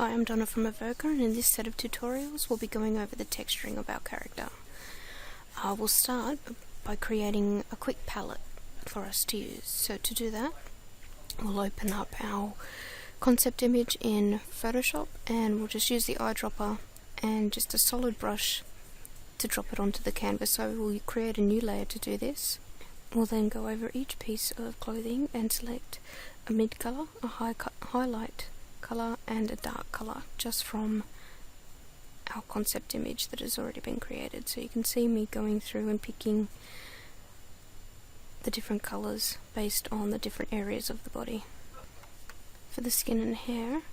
Hi, I'm Donna from Avoca, and in this set of tutorials we'll be going over the texturing of our character. We'll start by creating a quick palette for us to use. So to do that, we'll open up our concept image in Photoshop, and we'll just use the eyedropper and just a solid brush to drop it onto the canvas. So we'll create a new layer to do this. We'll then go over each piece of clothing and select a mid color, a highlight color and a dark color just from our concept image that has already been created. So you can see me going through and picking the different colors based on the different areas of the body. For the skin and hair,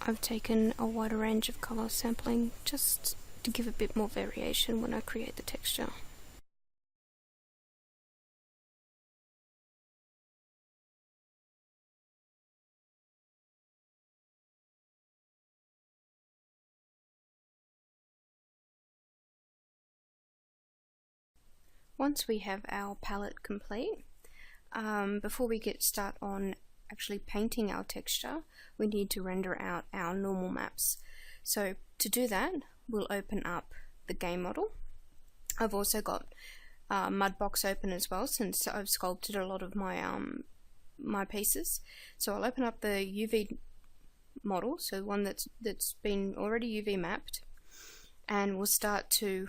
I've taken a wider range of color sampling just to give a bit more variation when I create the texture. Once we have our palette complete, before we get started on actually painting our texture, we need to render out our normal maps. So to do that, we'll open up the game model. I've also got Mudbox open as well, since I've sculpted a lot of my my pieces. So I'll open up the UV model, so one that's been already UV mapped, and we'll start to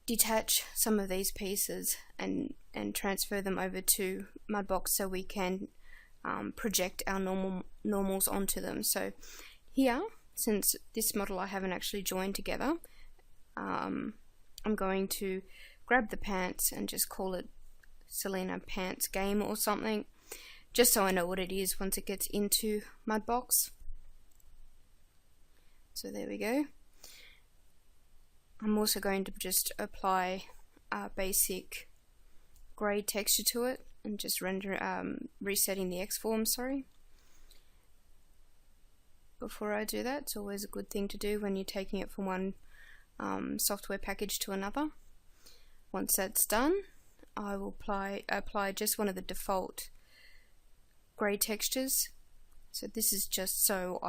detach some of these pieces and transfer them over to Mudbox so we can project our normals onto them. So here, since this model I haven't actually joined together, I'm going to grab the pants and just call it Selena Pants Game or something, just so I know what it is once it gets into Mudbox. So there we go. I'm also going to just apply a basic grey texture to it and just render resetting the X-form, sorry. Before I do that, it's always a good thing to do when you're taking it from one software package to another. Once that's done, I will apply just one of the default grey textures. So this is just so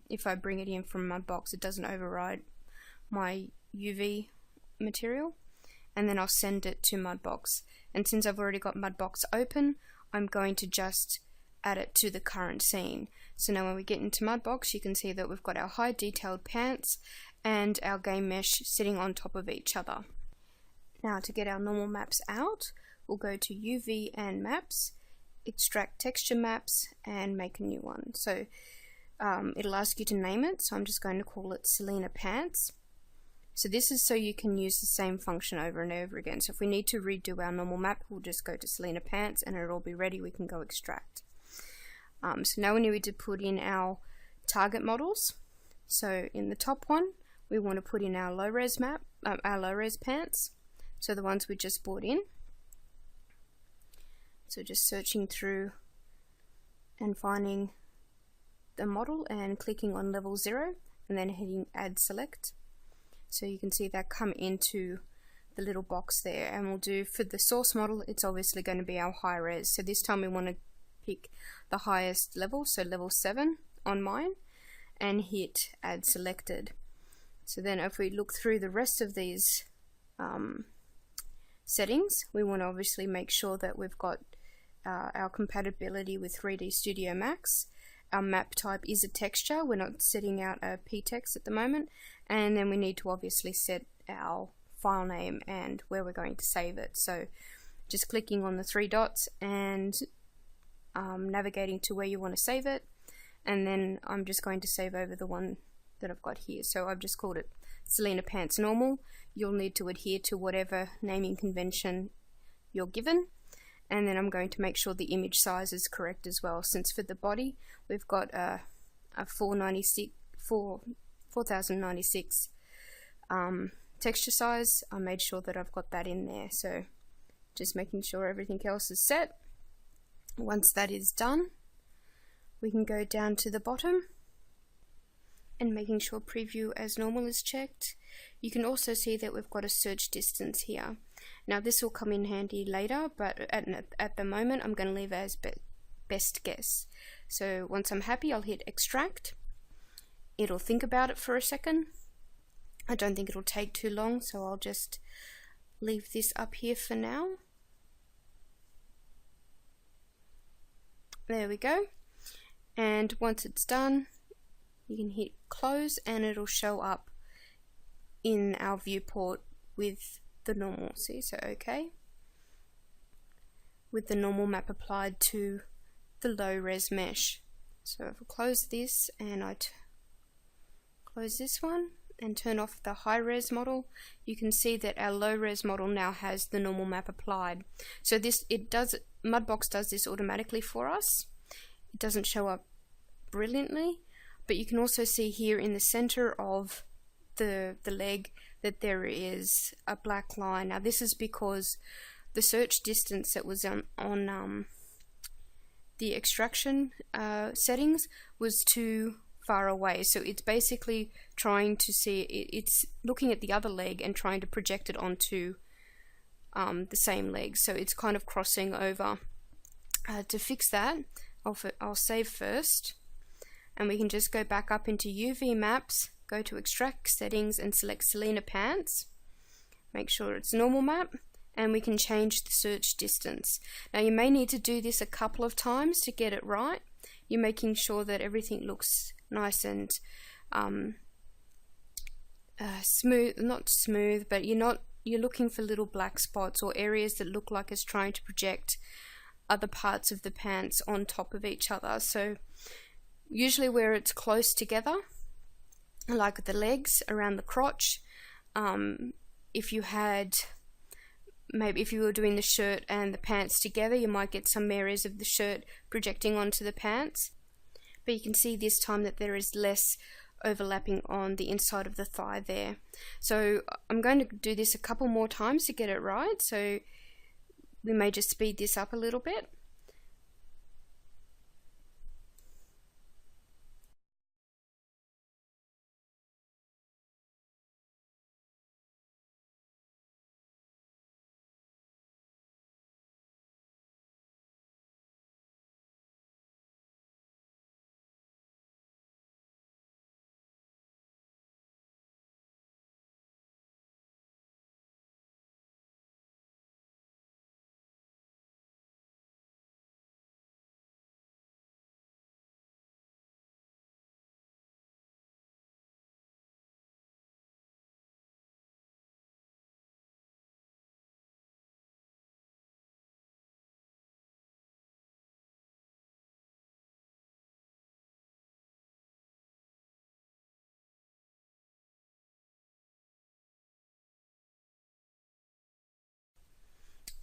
if I bring it in from Mudbox, it doesn't override my UV material, and then I'll send it to Mudbox. And since I've already got Mudbox open, I'm going to just add it to the current scene. So now when we get into Mudbox, you can see that we've got our high detailed pants and our game mesh sitting on top of each other. Now to get our normal maps out, we'll go to UV and Maps, extract texture maps, and make a new one. So it'll ask you to name it, so I'm just going to call it Selena Pants. So this is so you can use the same function over and over again. So if we need to redo our normal map, we'll just go to Selena Pants and it'll be ready. We can go extract. So now we need to put in our target models. So in the top one, we want to put in our low-res map, our low-res pants. So the ones we just brought in. So just searching through and finding the model and clicking on level 0 and then hitting add select. So you can see that come into the little box there, and we'll do for the source model, it's obviously going to be our high res. So this time we want to pick the highest level, so level 7 on mine, and hit add selected. So then if we look through the rest of these settings, we want to obviously make sure that we've got our compatibility with 3D Studio Max. Our map type is a texture, we're not setting out a ptext at the moment, and then we need to obviously set our file name and where we're going to save it. So just clicking on the 3 dots and navigating to where you want to save it, and then I'm just going to save over the one that I've got here. So I've just called it Selena Pants Normal. You'll need to adhere to whatever naming convention you're given. And then I'm going to make sure the image size is correct as well, since for the body we've got a 4096 texture size. I made sure that I've got that in there, so just making sure everything else is set. Once that is done, we can go down to the bottom and making sure preview as normal is checked. You can also see that we've got a search distance here. Now this will come in handy later, but at the moment I'm going to leave it as best guess. So once I'm happy, I'll hit extract. It'll think about it for a second. I don't think it'll take too long, so I'll just leave this up here for now. There we go. And once it's done, you can hit close and it'll show up in our viewport with the normal. See, so okay. With the normal map applied to the low res mesh. So if I close this and I close this one and turn off the high res model, you can see that our low res model now has the normal map applied. So Mudbox does this automatically for us. It doesn't show up brilliantly, but you can also see here in the center of the leg that there is a black line. Now this is because the search distance that was on the extraction settings was too far away, so it's basically trying to see, it's looking at the other leg and trying to project it onto the same leg, so it's kind of crossing over. To fix that, I'll save first, and we can just go back up into UV maps, go to extract settings and select Selena Pants, make sure it's normal map, and we can change the search distance. Now you may need to do this a couple of times to get it right. You're making sure that everything looks nice and smooth, not smooth, but you're looking for little black spots or areas that look like it's trying to project other parts of the pants on top of each other. So usually where it's close together, like the legs around the crotch, if you had, maybe if you were doing the shirt and the pants together, you might get some areas of the shirt projecting onto the pants. But you can see this time that there is less overlapping on the inside of the thigh there. So I'm going to do this a couple more times to get it right, so we may just speed this up a little bit.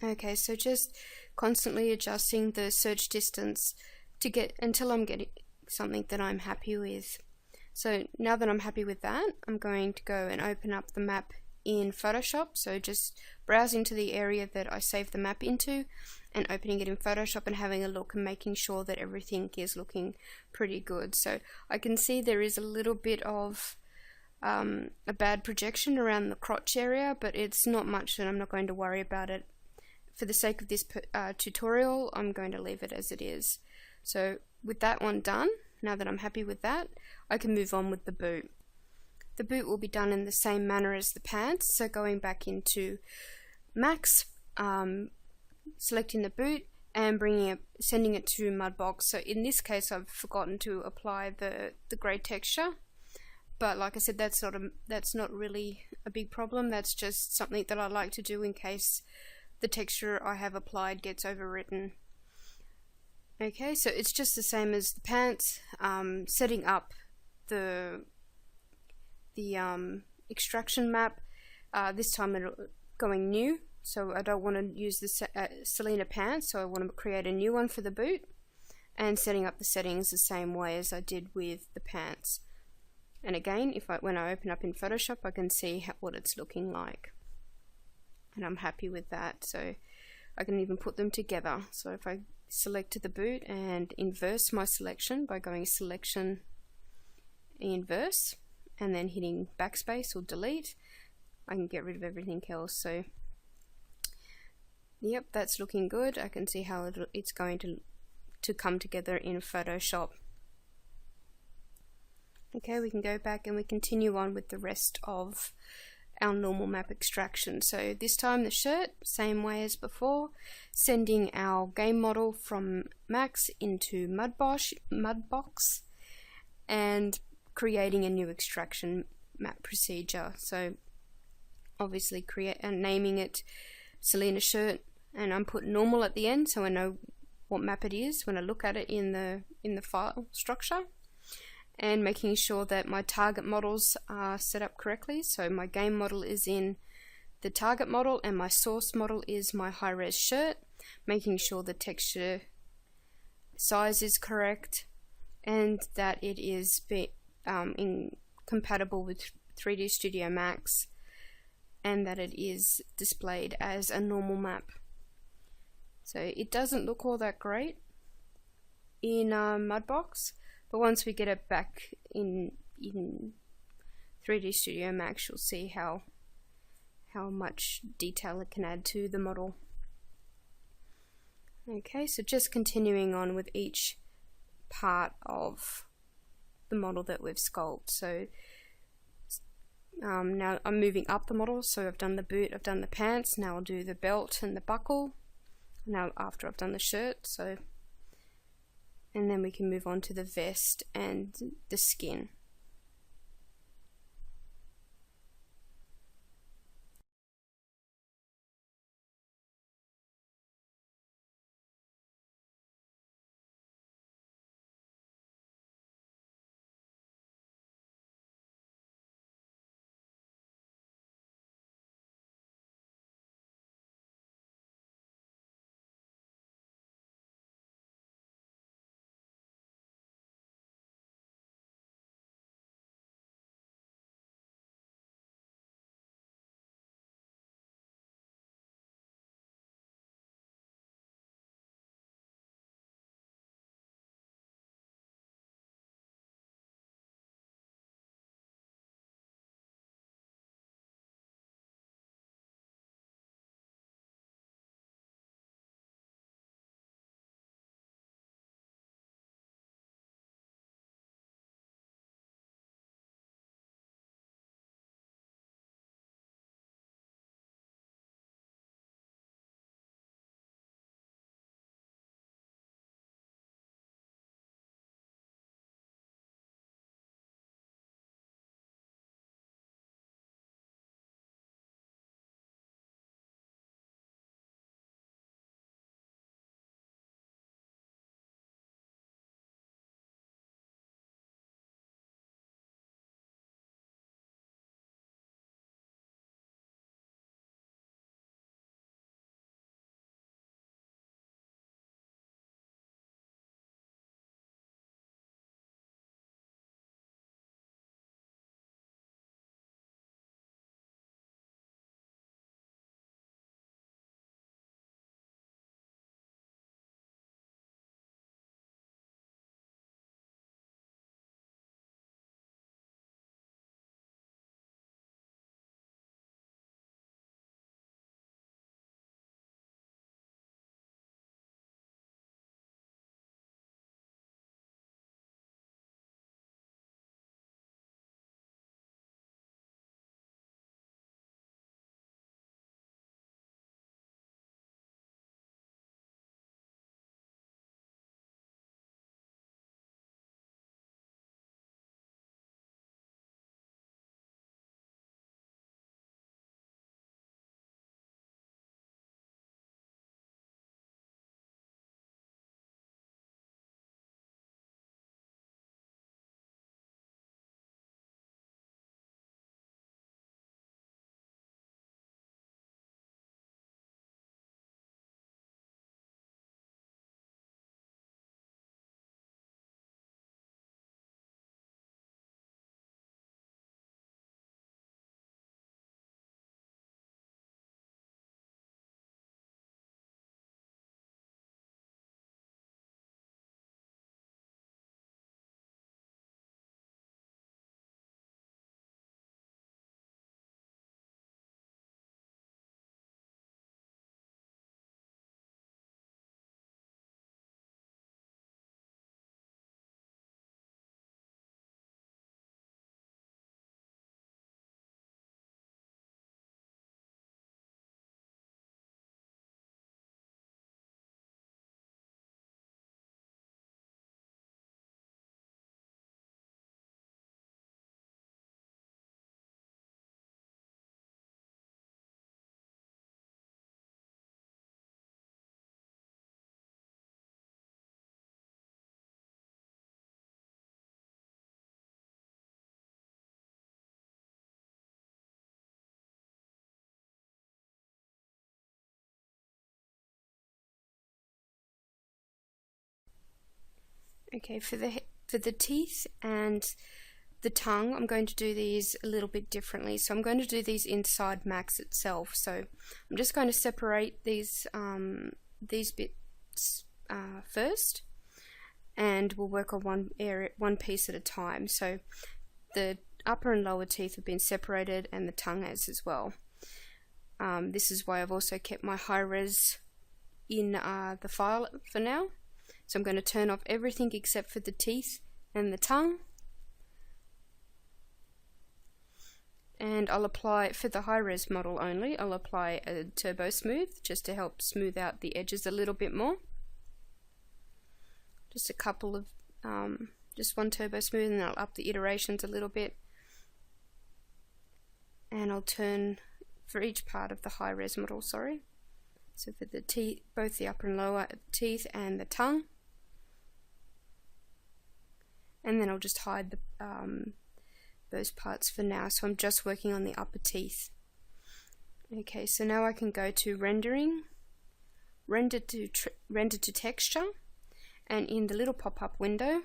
Okay, so just constantly adjusting the search distance to get until I'm getting something that I'm happy with. So now that I'm happy with that, I'm going to go and open up the map in Photoshop. So just browsing to the area that I saved the map into and opening it in Photoshop and having a look and making sure that everything is looking pretty good. So I can see there is a little bit of a bad projection around the crotch area, but it's not much and I'm not going to worry about it. For the sake of this tutorial, I'm going to leave it as it is. So with that one done, now that I'm happy with that, I can move on with the boot. The boot will be done in the same manner as the pants, so going back into Max, selecting the boot and sending it to Mudbox. So in this case I've forgotten to apply the grey texture, but like I said, that's not really a big problem. That's just something that I like to do in case the texture I have applied gets overwritten. Okay, so it's just the same as the pants, setting up the extraction map. This time going new, so I don't want to use the Selena pants, so I want to create a new one for the boot, and setting up the settings the same way as I did with the pants. And again, when I open up in Photoshop, I can see what it's looking like. And I'm happy with that, so I can even put them together. So if I select the boot and inverse my selection by going selection inverse and then hitting backspace or delete, I can get rid of everything else. So yep, that's looking good. I can see how it's going to to come together in Photoshop. Okay, we can go back and we continue on with the rest of our normal map extraction. So this time the shirt, same way as before, sending our game model from Max into Mudbox and creating a new extraction map procedure. So obviously naming it Selena shirt, and I'm putting normal at the end so I know what map it is when I look at it in the file structure, and making sure that my target models are set up correctly. So my game model is in the target model and my source model is my high-res shirt, making sure the texture size is correct and that it is compatible with 3D Studio Max, and that it is displayed as a normal map. So it doesn't look all that great in Mudbox, but once we get it back in 3D Studio Max, you'll see how much detail it can add to the model. Okay, so just continuing on with each part of the model that we've sculpted. So now I'm moving up the model, so I've done the boot, I've done the pants, now I'll do the belt and the buckle, now after I've done the shirt, and then we can move on to the vest and the skin. Okay, for the teeth and the tongue, I'm going to do these a little bit differently. So I'm going to do these inside Max itself. So I'm just going to separate these bits first, and we'll work on one piece at a time. So the upper and lower teeth have been separated, and the tongue has as well. This is why I've also kept my high res in the file for now. So I'm going to turn off everything except for the teeth and the tongue. And I'll apply, for the high res model only, I'll apply a turbo smooth just to help smooth out the edges a little bit more. Just a couple of, just one turbo smooth, and I'll up the iterations a little bit. And I'll turn for each part of the high res model, sorry. So for the teeth, both the upper and lower teeth and the tongue. And then I'll just hide the, those parts for now. So I'm just working on the upper teeth. Okay, so now I can go to rendering, render to texture, and in the little pop-up window,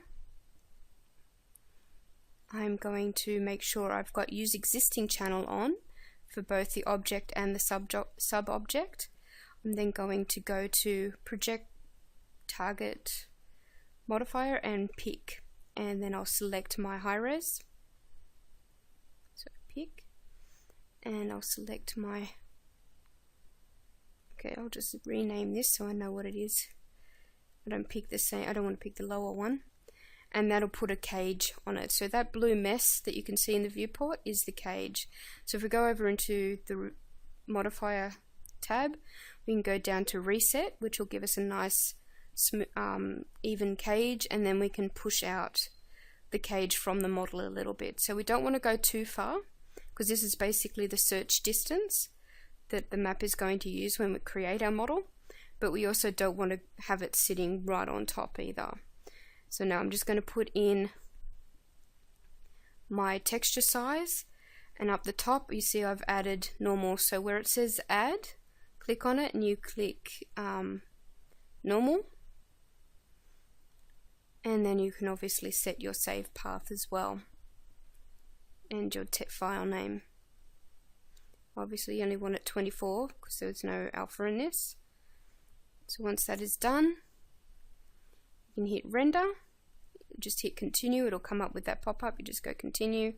I'm going to make sure I've got use existing channel on for both the object and the sub-object. I'm then going to go to project, target, modifier, and pick, and then I'll select my high res. So pick, and I'll select my, okay, I'll just rename this so I know what it is. I don't pick the same, I don't want to pick the lower one. And that'll put a cage on it. So that blue mess that you can see in the viewport is the cage. So if we go over into the modifier tab, we can go down to reset, which will give us a nice even cage, and then we can push out the cage from the model a little bit. So we don't want to go too far, because this is basically the search distance that the map is going to use when we create our model, but we also don't want to have it sitting right on top either. So now I'm just going to put in my texture size, and up the top you see I've added normal. So where it says add, click on it and you click normal, and then you can obviously set your save path as well and your file name. Obviously you only want it 24 because there's no alpha in this. So once that is done, you can hit render, just hit continue, it'll come up with that pop-up, you just go continue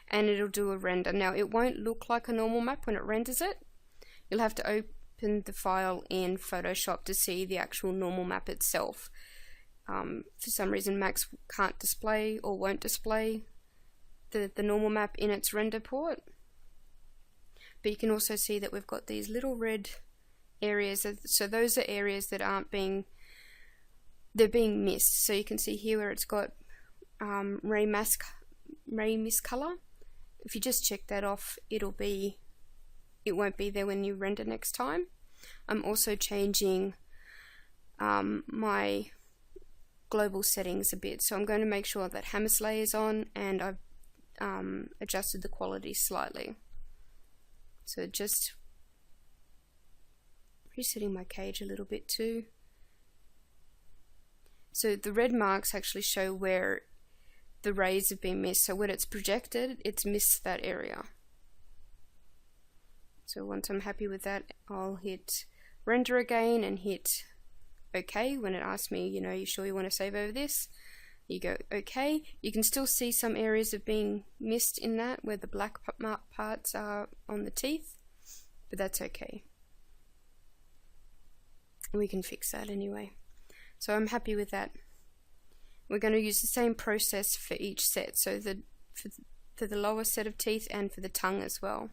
and it'll do a render. Now it won't look like a normal map when it renders it. You'll have to open the file in Photoshop to see the actual normal map itself. For some reason Max can't display or won't display the normal map in its render port. But you can also see that we've got these little red areas, so those are areas that aren't being, they're being missed. So you can see here where it's got ray mist color. If you just check that off, it won't be there when you render next time. I'm also changing my global settings a bit, so I'm going to make sure that Hammersley is on, and I've adjusted the quality slightly. So just resetting my cage a little bit too. So the red marks actually show where the rays have been missed. So when it's projected, it's missed that area. So once I'm happy with that, I'll hit render again and hit OK when it asks me, you know, you sure you want to save over this? You go OK. You can still see some areas of being missed in that, where the black parts are on the teeth, but that's okay. We can fix that anyway. So I'm happy with that. We're going to use the same process for each set, so for the lower set of teeth and for the tongue as well.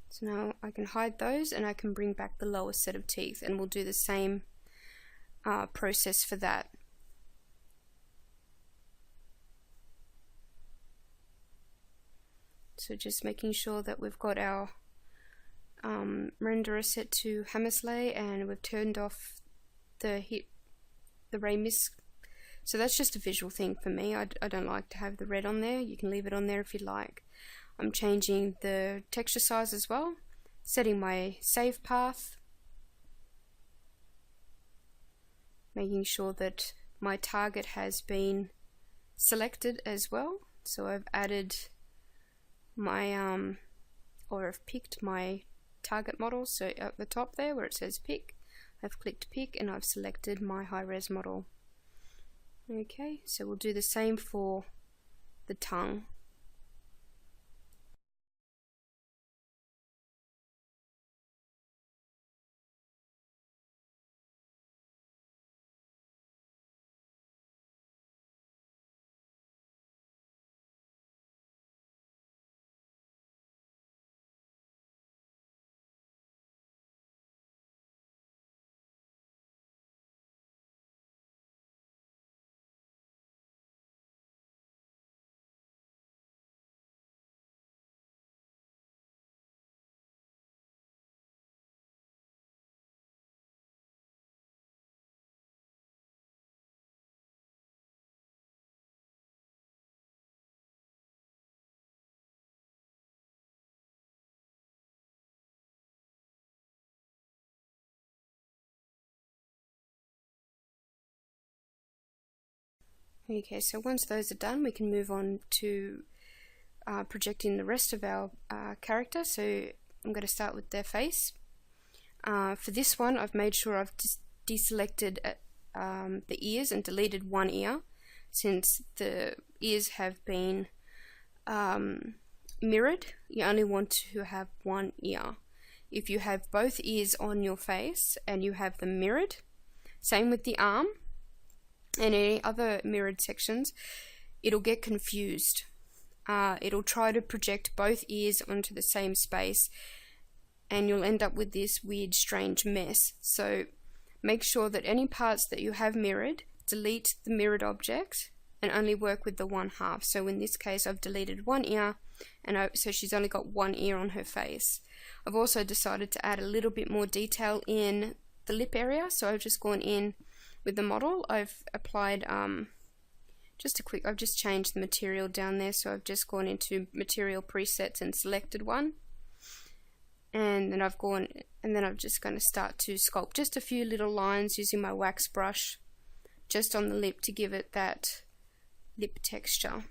So now I can hide those and I can bring back the lower set of teeth, and we'll do the same process for that. So just making sure that we've got our renderer set to Hammersley, and we've turned off the ray mist. So that's just a visual thing for me. I don't like to have the red on there. You can leave it on there if you'd like. I'm changing the texture size as well, setting my save path, making sure that my target has been selected as well. So I've added my or I've picked my target model. So at the top there where it says pick, I've clicked pick and I've selected my high-res model. Okay, so we'll do the same for the tongue. Okay, so once those are done, we can move on to projecting the rest of our character. So I'm going to start with their face. For this one, I've made sure I've deselected the ears and deleted one ear, since the ears have been mirrored. You only want to have one ear. If you have both ears on your face and you have them mirrored, same with the arm and any other mirrored sections, it'll get confused. It'll try to project both ears onto the same space, and you'll end up with this weird, strange mess. So make sure that any parts that you have mirrored, delete the mirrored object and only work with the one half. So in this case, I've deleted one ear, and so she's only got one ear on her face. I've also decided to add a little bit more detail in the lip area, so I've just gone in with the model. I've applied I've just changed the material down there, so I've just gone into material presets and selected one, and then I'm just going to start to sculpt just a few little lines using my wax brush just on the lip to give it that lip texture.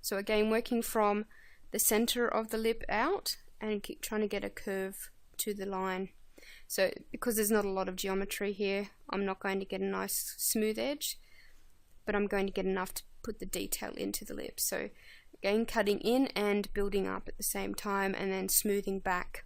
So again, working from the center of the lip out and keep trying to get a curve to the line. So because there's not a lot of geometry here, I'm not going to get a nice smooth edge, but I'm going to get enough to put the detail into the lip. So again, cutting in and building up at the same time, and then smoothing back.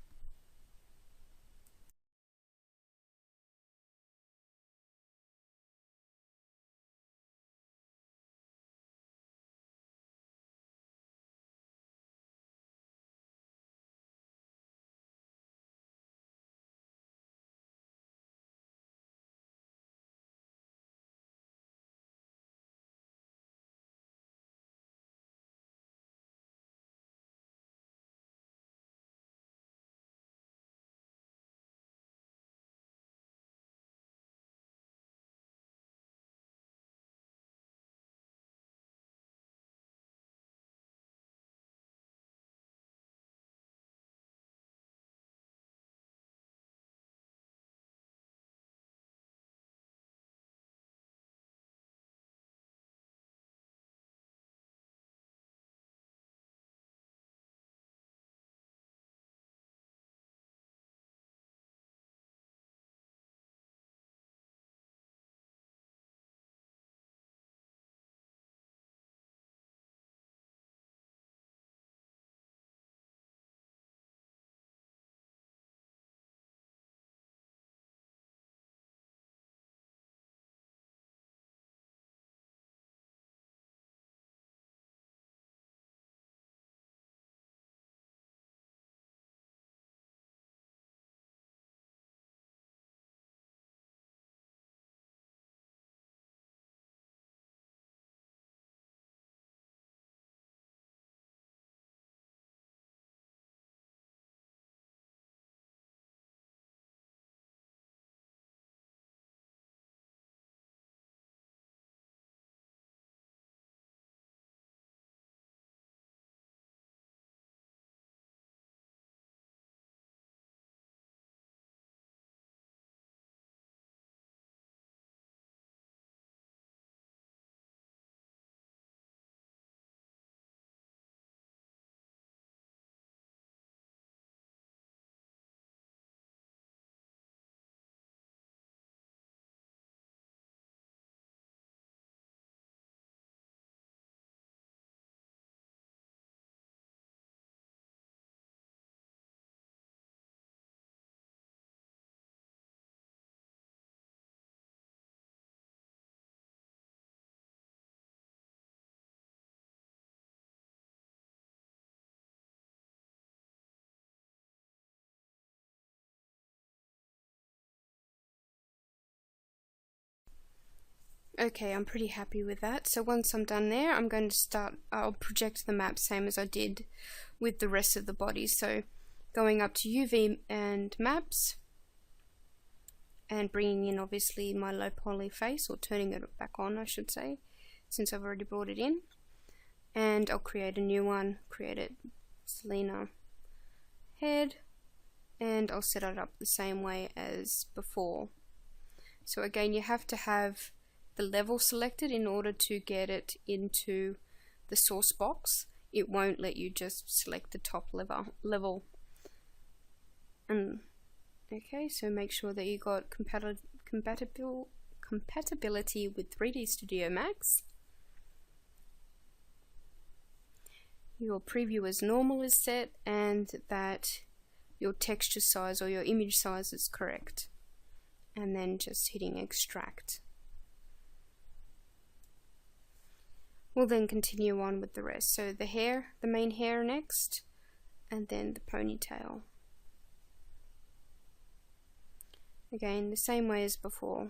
Okay, I'm pretty happy with that. So once I'm done there, I'm going to start, I'll project the map same as I did with the rest of the body. So going up to UV and maps, and bringing in obviously my low poly face, or turning it back on I should say, since I've already brought it in. And I'll create a new one, create it Selena head, and I'll set it up the same way as before. So again, you have to have the level selected in order to get it into the source box. It won't let you just select the top level. And okay, so make sure that you got compatibility with 3D Studio Max. Your preview as normal is set, and that your texture size or your image size is correct. And then just hitting extract. We'll then continue on with the rest. So the hair, the main hair next, and then the ponytail. Again, the same way as before.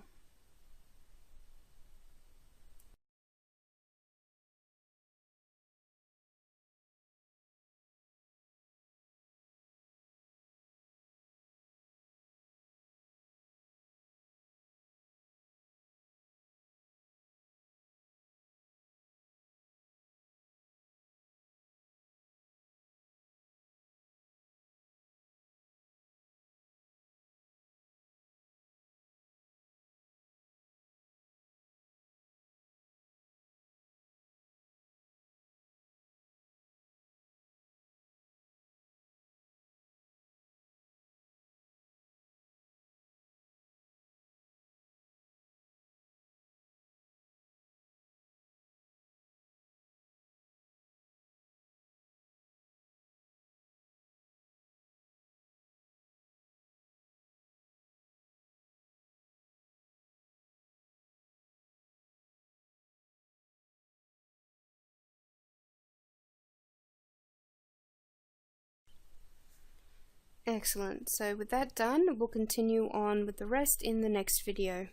Excellent. So with that done, we'll continue on with the rest in the next video.